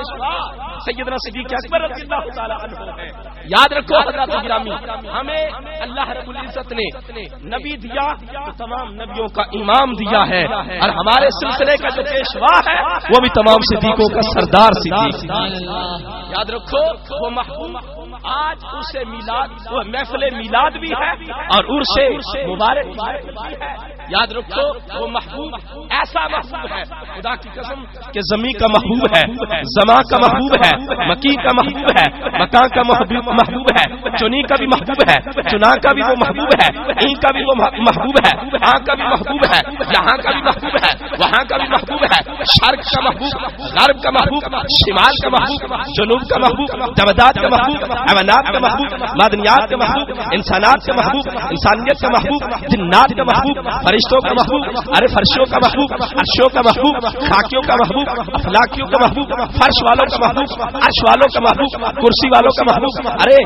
پیشوا سیدنا صدیق اکبر رضی اللہ تعالی عنہ ہے. یاد رکھو حضرات گرامی، ہمیں اللہ رب العزت نے نبی دیا تو تمام نبیوں کا امام دیا ہے، اور ہمارے سلسلے کا جو پیشوا ہے وہ بھی تمام صدیقوں کا سردار صدیق. یاد رکھو وہ محبوب آج اسے میلاد، وہ محفل میلاد بھی ہے اور عرس مبارک بھی ہے. یاد رکھو وہ محبوب ایسا محبوب ہے، خدا کی قسم کہ زمین کا محبوب ہے، زمان کا محبوب ہے، مکی کا محبوب ہے، مکان کا محبوب ہے، چنی کا بھی محبوب ہے، چنا کا بھی وہ محبوب ہے، این کا بھی وہ محبوب ہے، ہاں کا بھی محبوب ہے، یہاں کا بھی محبوب ہے، وہاں کا بھی محبوب ہے، شرق کا محبوب، غرب کا محبوب، شمال کا محبوب، جنوب کا محبوب، جمادات کا محبوب، حیوانات کا محبوب، معدنیات کا محبوب، انسانات کا محبوب، انسانیت کا محبوب، جنات کا محبوب، فرشتوں کا محبوب، ارے فرشوں کا محبوب، عرشوں کا محبوب، خاکیوں کا محبوب، افلاکیوں کا محبوب، فرش والوں کا محبوب، عرش والوں کا محبوب، کرسی والوں کا محبوب، ارے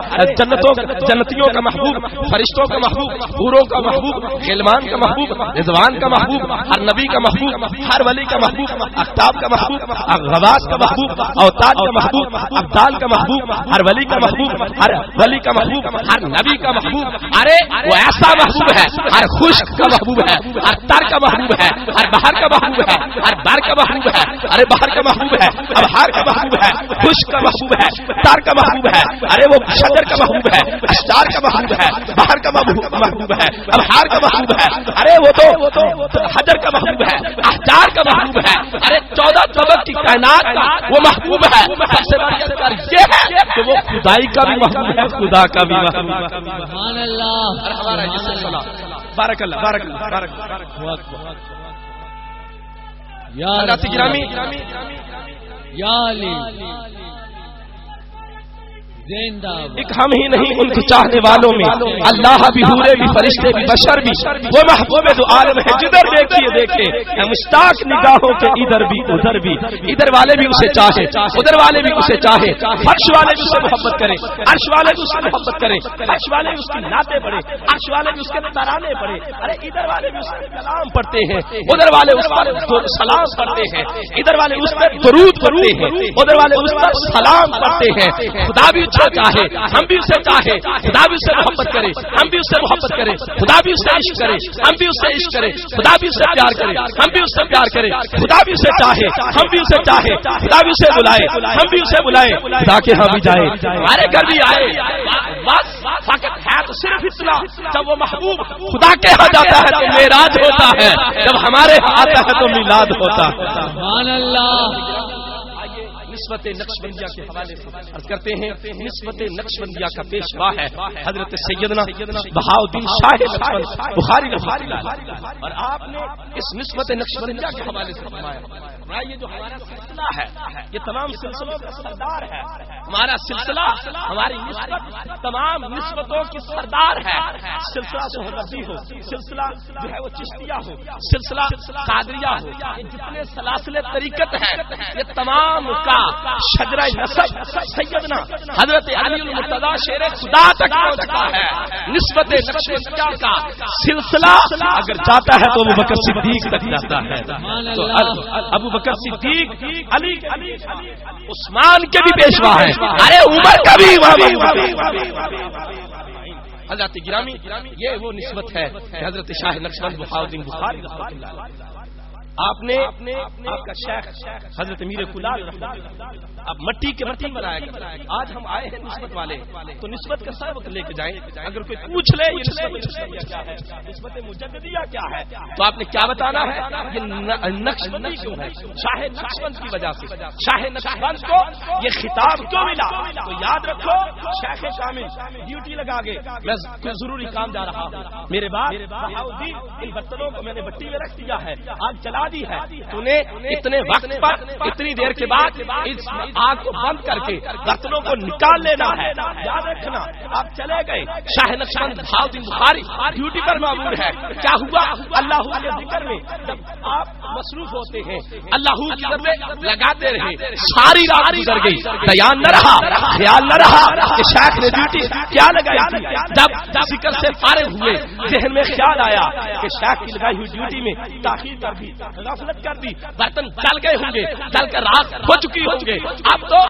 جنتیوں کا محبوب، فرشتوں کا محبوب، حوروں کا محبوب، غلمان کا محبوب، رضوان کا محبوب، ہر نبی کا محبوب، ہر ولی کا محبوب، اقطاب کا محبوب، غواص کا محبوب، اوتاد کا محبوب، ابدال کا محبوب، ہر ولی کا محبوب، ہر ولی کا محبوب، ہر نبی کا محبوب. ارے وہ ایسا محبوب ہے، ہر خشک کا محبوب ہے، ہر تر کا محبوب ہے، ہر بہر کا محبوب ہے، ہر بر کا محبوب ہے، ارے بہر کا محبوب ہے، ابہار کا محبوب ہے، خشک کا محبوب ہے، تر کا محبوب ہے، ارے وہ شجر کا محبوب ہے، اشجار کا محبوب ہے، بہر کا محبوب ہے، ابہار کا محبوب ہے، ارے وہ تو حجر کا محبوب ہے، احجار کا محبوب ہے، ارے 14 طبق کی کائنات کا وہ محبوب ہے. سب سے بڑی اثر یہ ہے کہ وہ خدائی کا بھی محبوب ہے، خدا کا بھی محبوب ہے. سبحان اللہ، ہمارا یہ سلسلہ بارک اللہ بارک اللہ بارک اللہ. یا حضرات گرامی، یا علی زندہ ایک ہم ہی نہیں ان کے چاہنے والوں میں اللہ بھی، حورے بھی، فرشتے بھی، بشر بھی، وہ محبوب دو عالم ہے. جدھر دیکھیے دیکھے مشتاق نگاہوں کے ادھر بھی ادھر بھی، ادھر والے بھی اسے چاہے، ادھر والے بھی اسے چاہے، فرش والے بھی اسے محبت کرے، عرش والے بھی اسے محبت کرے، فرش والے بھی اس کی نعتیں پڑھے، عرش والے بھی اس کے ترانے پڑھے، ارے ادھر والے بھی اس کے کلام پڑھتے ہیں، ادھر والے اس پر سلام پڑھتے ہیں، ادھر والے اس پر درود پڑھتے ہیں، ادھر والے اس پر سلام پڑھتے ہیں. خدا بھی چاہے، ہم بھی اسے چاہے، خدا بھی اسے محبت کرے، ہم بھی اسے محبت کرے، خدا بھی اسے عشق کرے، ہم بھی اسے عشق کرے، خدا بھی اسے پیار کرے، ہم بھی اسے پیار کرے، خدا بھی اسے چاہے، ہم بھی اسے چاہے، خدا بھی اسے بلائے، ہم بھی اسے بلائے، خدا کے ہاں بھی جائے، ہمارے گھر بھی آئے. بس فقط ہے تو صرف اتنا، جب وہ محبوب خدا کے ہاں جاتا ہے تو معراج ہوتا ہے، جب ہمارے ہاں آتا ہے تو میلاد ہوتا ہے. سبحان اللہ. نسبت نقشبندیہ کے حوالے سے عرض کرتے ہیں، نسبت نقشبندیہ کا پیشوا ہے حضرت سیدنا بہاؤالدین شاہ نقشبند بخاری رحمۃ اللہ علیہ. اور آپ نے اس نسبت نقشبندیہ کے حوالے سے فرمایا یہ جو ہمارا سلسلہ ہے یہ تمام سلسلوں کا سردار ہے. ہمارا سلسلہ، ہماری نسبت تمام نسبتوں کی سردار ہے. سلسلہ سہروردی ہو، سلسلہ جو ہے وہ چشتیہ ہو، سلسلہ قادریہ ہو، یہ جتنے سلاسل طریقت ہیں یہ تمام کا شجرہ نسب سیدنا حضرت علی المرتضیٰ شیر خدا تک پہنچتا ہے. نسبت نقشبندیہ کا سلسلہ اگر جاتا ہے تو ابو بکر صدیق تک جاتا ہے. تو ابو بکر صدیق علی عثمان کے بھی پیشوا ہے، ارے عمر کا بھی امام. حضرت گرامی، یہ وہ نسبت ہے کہ حضرت شاہ نقشبند بہاؤالدین بخاری رحمۃ اللہ علیہ آپ نے آپ کا شیخ حضرت میر کلال اب مٹی کے مٹی بنایا گیا. آج ہم آئے ہیں نسبت والے تو نسبت کا سبق لے کے جائیں. اگر کوئی پوچھ لے یہ نسبت کیا ہے، نسبت مجددیہ کیا ہے، تو آپ نے کیا بتانا ہے؟ یہ نقشبندی کیوں ہے؟ شاہ نقشبند کی وجہ سے. شاہ نقشبند کو یہ خطاب کیوں ملا؟ تو یاد رکھو شیخ کامل ڈیوٹی لگا گئے، میں ضروری کام جا رہا ہوں، میرے بعد بہاؤالدین ان برتنوں کو میں نے بٹی میں رکھ دیا ہے، آگ چلا دی ہے، تو نے اتنے وقت پر اتنی دیر کے بعد اس آگ کو بند کر کے برتنوں کو نکال لینا ہے. یاد رکھنا آپ چلے گئے، شاہ نقشبند بہاؤالدین بخاری ڈیوٹی پر معمور ہے. کیا ہوا؟ اللہ کے ذکر میں جب آپ مصروف ہوتے ہیں اللہ کی ضرورت لگاتے رہے، ساری رات گزر گئی، بیان نہ رہا، خیال نہ رہا کہ شیخ نے ڈیوٹی کیا لگائی تھی. جب ذکر سے فارغ ہوئے ذہن میں خیال آیا کہ شیخ کی لگائی ہوئی ڈیوٹی میں تاخیر کر دی، غفلت کر دی، برتن جل گئے ہوں گے، جل کر راکھ ہو چکی ہوں گے، اب تو